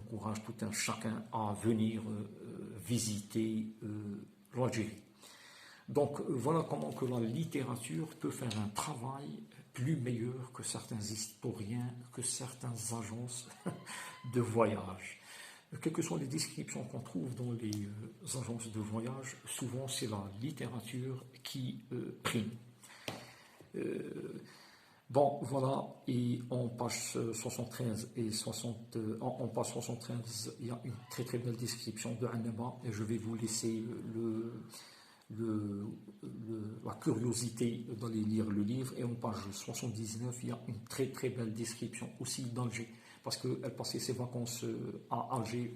Encourage tout un chacun à venir visiter l'Algérie. Donc voilà comment que la littérature peut faire un travail plus meilleur que certains historiens, que certaines agences de voyage. Quelles que soient les descriptions qu'on trouve dans les agences de voyage, souvent c'est la littérature qui prime. Bon, voilà, et en page 73 et 60, en page 73, il y a une très très belle description de Annaba, et je vais vous laisser la curiosité d'aller lire le livre. Et en page 79, il y a une très très belle description aussi d'Alger, parce qu'elle passait ses vacances à Alger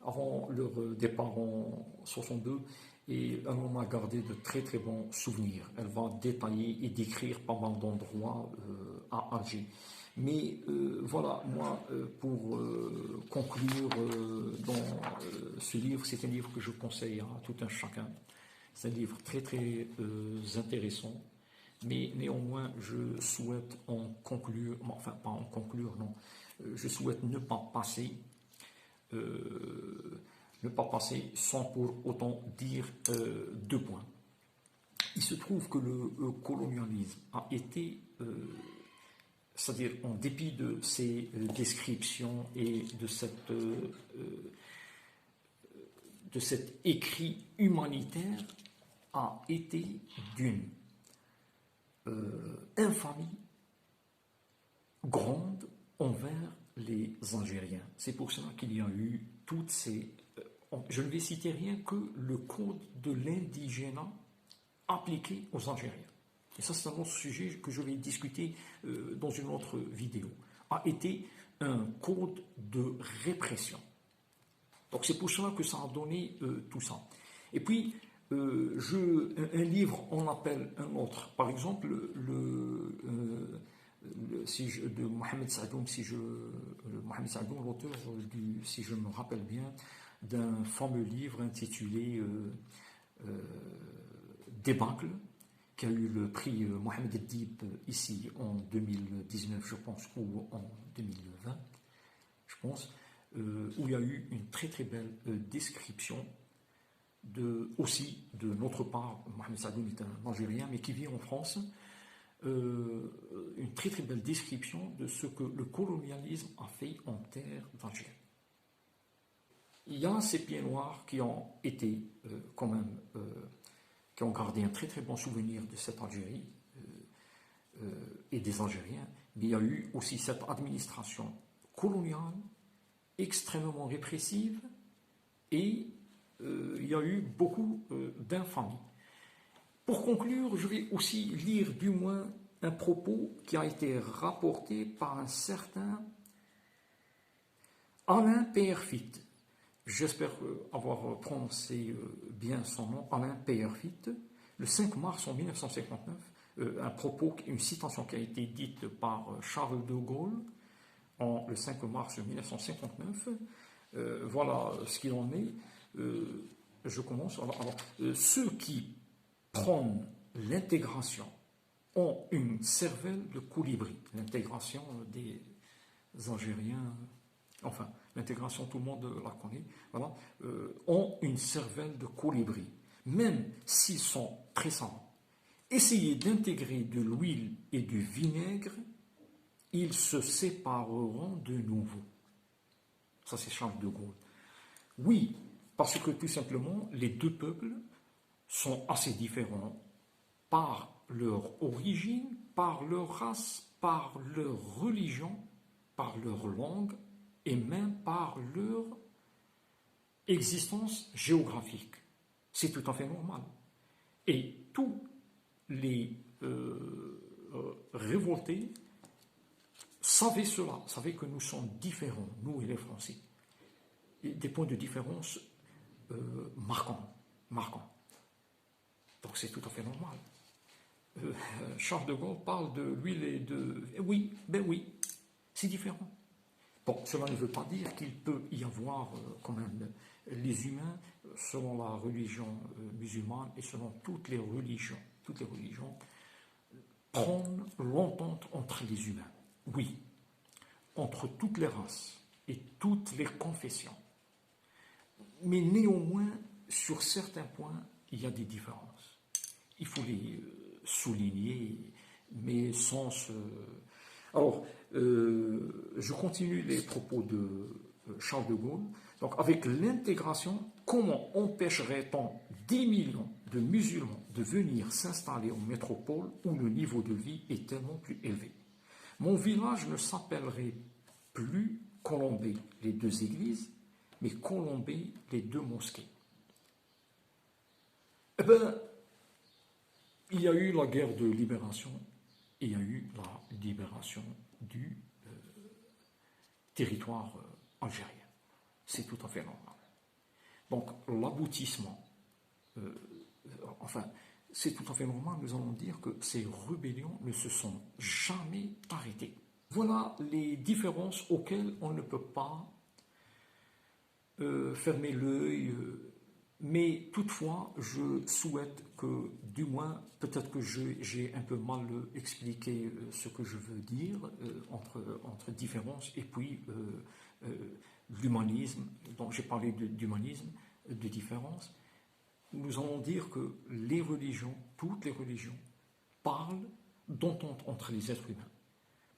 avant leur départ en 62, et elle en a gardé de très très bons souvenirs. Elle va détailler et décrire pas mal d'endroits à Alger. Mais voilà, moi, pour conclure dans ce livre, c'est un livre que je conseille à tout un chacun. C'est un livre très très intéressant, mais néanmoins, je souhaite en conclure, enfin pas en conclure, non, je souhaite ne pas passer sans pour autant dire deux points. Il se trouve que le colonialisme a été, c'est-à-dire en dépit de ces descriptions et de cet écrit humanitaire, a été d'une infamie grande envers les Algériens. C'est pour cela qu'il y a eu toutes ces... je ne vais citer rien que le code de l'indigénat appliqué aux Algériens. Et ça, c'est un autre sujet que je vais discuter dans une autre vidéo. A été un code de répression. Donc c'est pour cela que ça a donné tout ça. Et puis, un livre en appelle un autre. Par exemple, de Mohamed Sadoun, Mohamed Sadoun, l'auteur si je me rappelle bien, d'un fameux livre intitulé Débâcle, qui a eu le prix Mohamed Edib ici en 2019, je pense, ou en 2020, je pense, où il y a eu une très très belle description aussi de notre part. Mohamed Sadoun est un Algérien, mais qui vit en France. Une très très belle description de ce que le colonialisme a fait en terre d'Algérie. Il y a ces pieds noirs qui ont été quand même, qui ont gardé un très très bon souvenir de cette Algérie et des Algériens, mais il y a eu aussi cette administration coloniale extrêmement répressive, et il y a eu beaucoup d'infamie. Pour conclure, je vais aussi lire du moins un propos qui a été rapporté par un certain Alain Peyerfit. J'espère avoir prononcé bien son nom, Alain Peyerfit, le 5 mars en 1959, un propos, une citation qui a été dite par Charles de Gaulle le 5 mars 1959. Voilà ce qu'il en est. Je commence. Alors, ceux qui prônent l'intégration ont une cervelle de colibri. L'intégration des Algériens, enfin, l'intégration, tout le monde la connaît, voilà, ont une cervelle de colibri, même s'ils sont très savants. Essayez d'intégrer de l'huile et du vinaigre, ils se sépareront de nouveau. Ça, c'est Charles de Gaulle. Oui, parce que tout simplement, les deux peuples sont assez différents par leur origine, par leur race, par leur religion, par leur langue et même par leur existence géographique. C'est tout à fait normal. Et tous les révoltés savaient cela, savaient que nous sommes différents, nous et les Français. Et des points de différence marquants. Donc c'est tout à fait normal. Charles de Gaulle parle de l'huile et de... Oui, ben oui, c'est différent. Bon, cela ne veut pas dire qu'il peut y avoir quand même les humains, selon la religion musulmane et selon toutes les religions prônent l'entente entre les humains. Oui, entre toutes les races et toutes les confessions. Mais néanmoins, sur certains points, il y a des différences. Il faut les souligner, mais sans se... Alors, je continue les propos de Charles de Gaulle. Donc, avec l'intégration, comment empêcherait-on 10 millions de musulmans de venir s'installer en métropole où le niveau de vie est tellement plus élevé? Mon village ne s'appellerait plus Colombey, les 2 églises, mais Colombey, les 2 mosquées. Eh bien, il y a eu la guerre de libération et il y a eu la libération du territoire algérien. C'est tout à fait normal. Donc, l'aboutissement, c'est tout à fait normal, nous allons dire que ces rébellions ne se sont jamais arrêtées. Voilà les différences auxquelles on ne peut pas fermer l'œil, mais toutefois, je souhaite que, du moins, peut-être que j'ai un peu mal expliqué ce que je veux dire entre différences et puis l'humanisme, donc j'ai parlé d'humanisme, de différence. Nous allons dire que les religions, toutes les religions, parlent d'entente entre les êtres humains,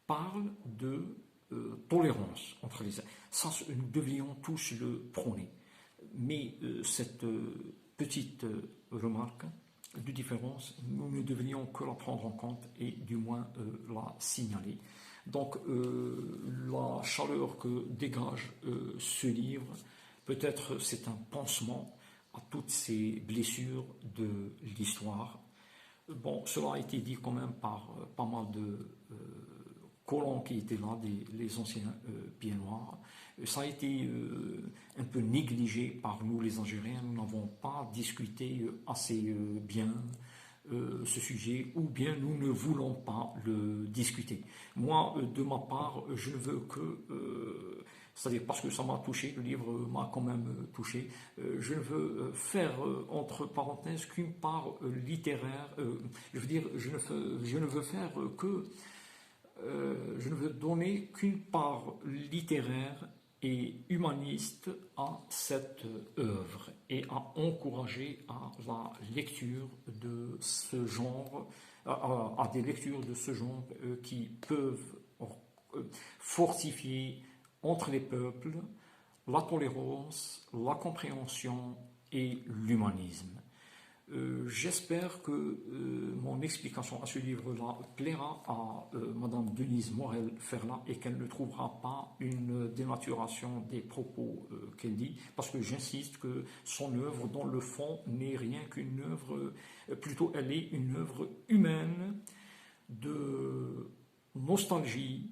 parlent de tolérance entre les êtres. Ça, nous devrions tous le prôner. Mais cette petite remarque de différence, nous ne devrions que la prendre en compte et du moins la signaler. Donc la chaleur que dégage ce livre, peut-être c'est un pansement à toutes ces blessures de l'histoire. Bon, cela a été dit quand même par pas mal de colons qui étaient là, les anciens pieds noirs. Ça a été un peu négligé par nous les Algériens. Nous n'avons pas discuté assez bien ce sujet, ou bien nous ne voulons pas le discuter. Moi, de ma part, je ne veux que... c'est-à-dire parce que ça m'a touché, le livre m'a quand même touché, je ne veux faire, entre parenthèses, qu'une part littéraire, je veux dire, je ne veux faire que... je ne veux donner qu'une part littéraire et humaniste à cette œuvre et à encourager à la lecture de ce genre, à des lectures de ce genre qui peuvent fortifier entre les peuples la tolérance, la compréhension et l'humanisme. J'espère que mon explication à ce livre-là plaira à Madame Denise Morel-Ferlat et qu'elle ne trouvera pas une dénaturation des propos qu'elle dit, parce que j'insiste que son œuvre, dans le fond, n'est rien qu'une œuvre, plutôt elle est une œuvre humaine de nostalgie,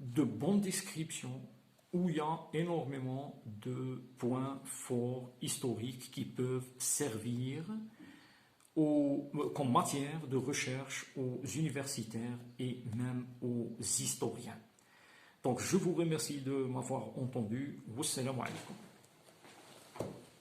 de bonne description, où il y a énormément de points forts historiques qui peuvent servir comme matière de recherche aux universitaires et même aux historiens. Donc je vous remercie de m'avoir entendu. Wassalamu alaikum.